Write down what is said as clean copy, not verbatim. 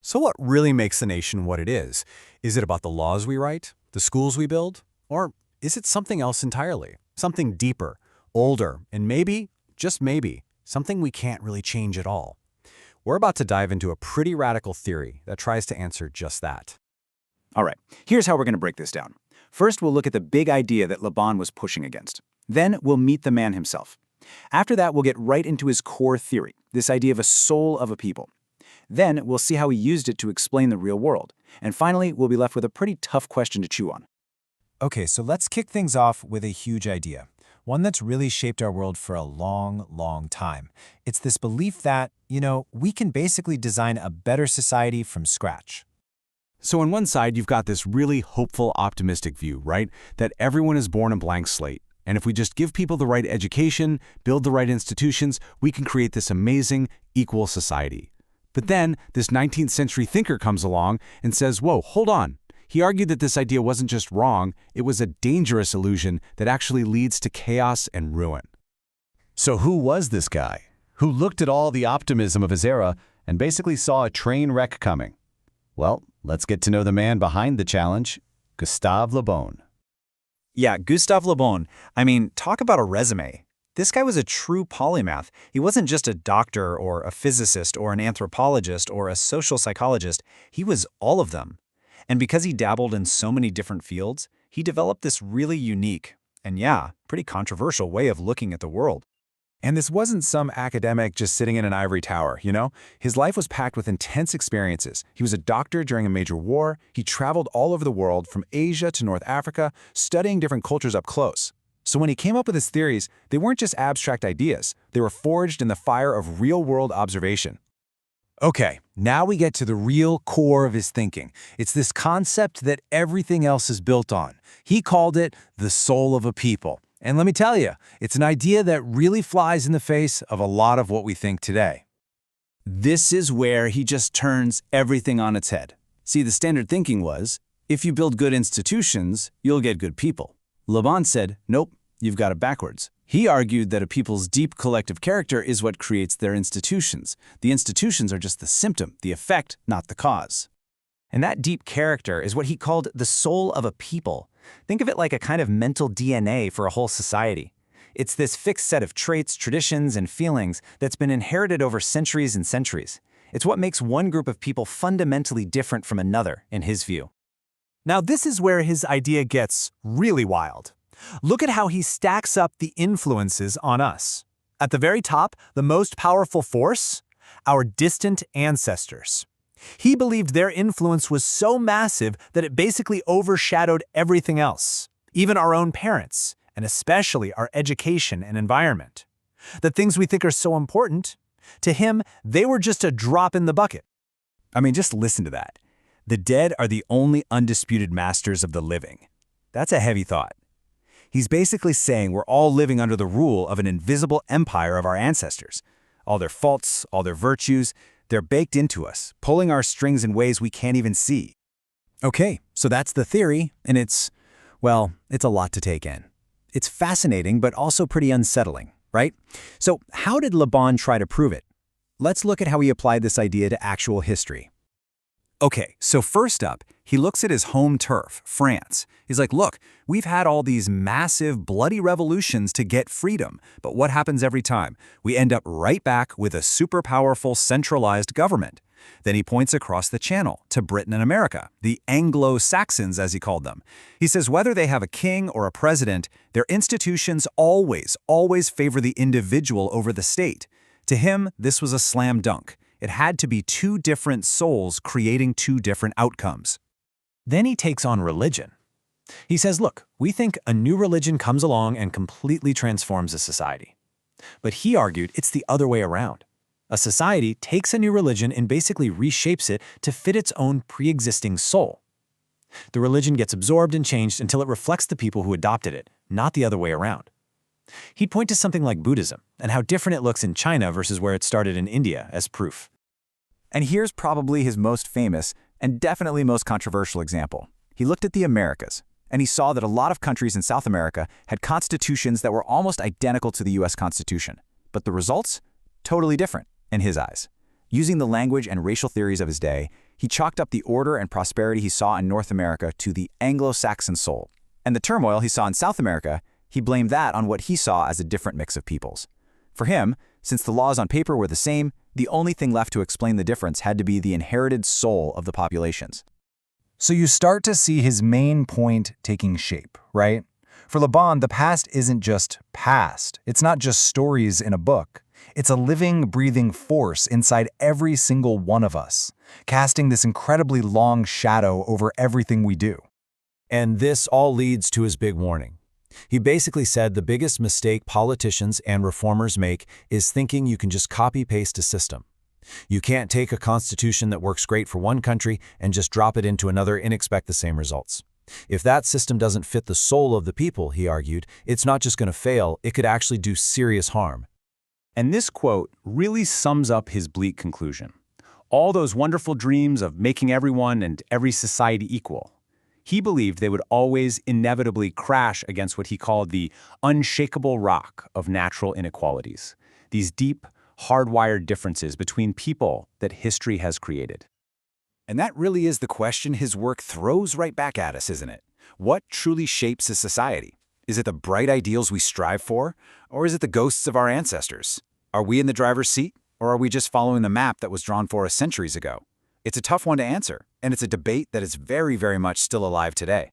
So what really makes the nation what it is? Is it about the laws we write, the schools we build? Or is it something else entirely? Something deeper, older, and maybe, just maybe, something we can't really change at all? We're about to dive into a pretty radical theory that tries to answer just that. All right, here's how we're going to break this down. First, we'll look at the big idea that Le Bon was pushing against. Then, we'll meet the man himself. After that, we'll get right into his core theory, this idea of a soul of a people. Then, we'll see how he used it to explain the real world. And finally, we'll be left with a pretty tough question to chew on. Okay, so let's kick things off with a huge idea, one that's really shaped our world for a long, long time. It's this belief that, we can basically design a better society from scratch. So on one side, you've got this really hopeful, optimistic view, right? That everyone is born a blank slate. And if we just give people the right education, build the right institutions, we can create this amazing, equal society. But then, this 19th century thinker comes along and says, whoa, hold on. He argued that this idea wasn't just wrong, it was a dangerous illusion that actually leads to chaos and ruin. So who was this guy, who looked at all the optimism of his era and basically saw a train wreck coming? Well, let's get to know the man behind the challenge, Gustave Le Bon. Yeah, Gustave Le Bon. Talk about a resume. This guy was a true polymath. He wasn't just a doctor or a physicist or an anthropologist or a social psychologist. He was all of them. And because he dabbled in so many different fields, he developed this really unique and, pretty controversial way of looking at the world. And this wasn't some academic just sitting in an ivory tower, His life was packed with intense experiences. He was a doctor during a major war. He traveled all over the world, from Asia to North Africa, studying different cultures up close. So when he came up with his theories, they weren't just abstract ideas. They were forged in the fire of real-world observation. Okay, now we get to the real core of his thinking. It's this concept that everything else is built on. He called it the soul of a people. And let me tell you, it's an idea that really flies in the face of a lot of what we think today. This is where he just turns everything on its head. See, the standard thinking was, if you build good institutions, you'll get good people. Le Bon said, nope, you've got it backwards. He argued that a people's deep collective character is what creates their institutions. The institutions are just the symptom, the effect, not the cause. And that deep character is what he called the soul of a people. Think of it like a kind of mental DNA for a whole society. It's this fixed set of traits, traditions, and feelings that's been inherited over centuries and centuries. It's what makes one group of people fundamentally different from another, in his view. Now, this is where his idea gets really wild. Look at how he stacks up the influences on us. At the very top, the most powerful force? Our distant ancestors. He believed their influence was so massive that it basically overshadowed everything else, even our own parents, and especially our education and environment. The things we think are so important, to him, they were just a drop in the bucket. Just listen to that. The dead are the only undisputed masters of the living. That's a heavy thought. He's basically saying we're all living under the rule of an invisible empire of our ancestors. All their faults, all their virtues, they're baked into us, pulling our strings in ways we can't even see. Okay, so that's the theory, and it's a lot to take in. It's fascinating, but also pretty unsettling, right? So how did Le Bon try to prove it? Let's look at how he applied this idea to actual history. Okay, so first up, he looks at his home turf, France. He's like, look, we've had all these massive, bloody revolutions to get freedom, but what happens every time? We end up right back with a super powerful, centralized government. Then he points across the channel to Britain and America, the Anglo-Saxons as he called them. He says whether they have a king or a president, their institutions always favor the individual over the state. To him, this was a slam dunk. It had to be two different souls creating two different outcomes. Then he takes on religion. He says, look, we think a new religion comes along and completely transforms a society. But he argued it's the other way around. A society takes a new religion and basically reshapes it to fit its own pre-existing soul. The religion gets absorbed and changed until it reflects the people who adopted it, not the other way around. He'd point to something like Buddhism and how different it looks in China versus where it started in India as proof. And here's probably his most famous and definitely most controversial example. He looked at the Americas, and he saw that a lot of countries in South America had constitutions that were almost identical to the US Constitution. But the results? Totally different, in his eyes. Using the language and racial theories of his day, He chalked up the order and prosperity he saw in North America to the Anglo-Saxon soul. And the turmoil he saw in South America, he blamed that on what he saw as a different mix of peoples. For him, since the laws on paper were the same, the only thing left to explain the difference had to be the inherited soul of the populations. So you start to see his main point taking shape, right? For Le Bon, the past isn't just past. It's not just stories in a book. It's a living, breathing force inside every single one of us, casting this incredibly long shadow over everything we do. And this all leads to his big warning. He basically said the biggest mistake politicians and reformers make is thinking you can just copy-paste a system. You can't take a constitution that works great for one country and just drop it into another and expect the same results. If that system doesn't fit the soul of the people, he argued, it's not just going to fail, it could actually do serious harm. And this quote really sums up his bleak conclusion. All those wonderful dreams of making everyone and every society equal. He believed they would always inevitably crash against what he called the unshakable rock of natural inequalities, these deep, hardwired differences between people that history has created. And that really is the question his work throws right back at us, isn't it? What truly shapes a society? Is it the bright ideals we strive for, or is it the ghosts of our ancestors? Are we in the driver's seat, or are we just following the map that was drawn for us centuries ago? It's a tough one to answer, and it's a debate that is very, very much still alive today.